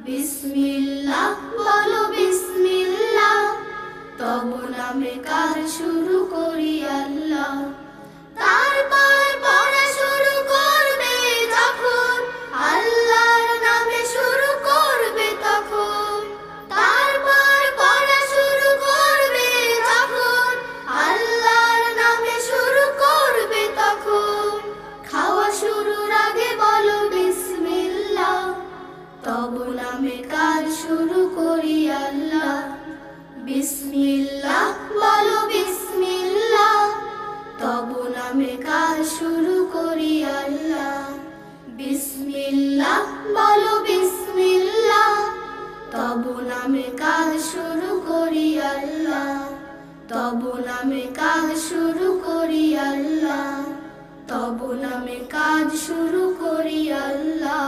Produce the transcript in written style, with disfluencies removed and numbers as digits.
বিসমিল্লাহ বলো বিসমিল্লাহ, তব নামে কাজ শুরু করি আল্লাহ। তারপর পড়া শুরু করবে যখন, আল্লাহর নামে শুরু করবে তখন। তারপর পড়া শুরু করবে যখন, আল্লাহর নামে শুরু করবে তখন। খাওয়া শুরুর আগে বলো বিসমিল্লাহ, তব নামে কাজ শুরু করি আল্লাহ। বিসমিল্লাহ বলো বিসমিল্লাহ, তব নামে কাজ শুরু করি আল্লাহ। বিসমিল্লাহ বলো বিসমিল্লাহ, তব নামে কাজ শুরু করি আল্লাহ। তব নামে কাজ শুরু করি আল্লাহ। তব নামে কাজ শুরু করি আল্লাহ।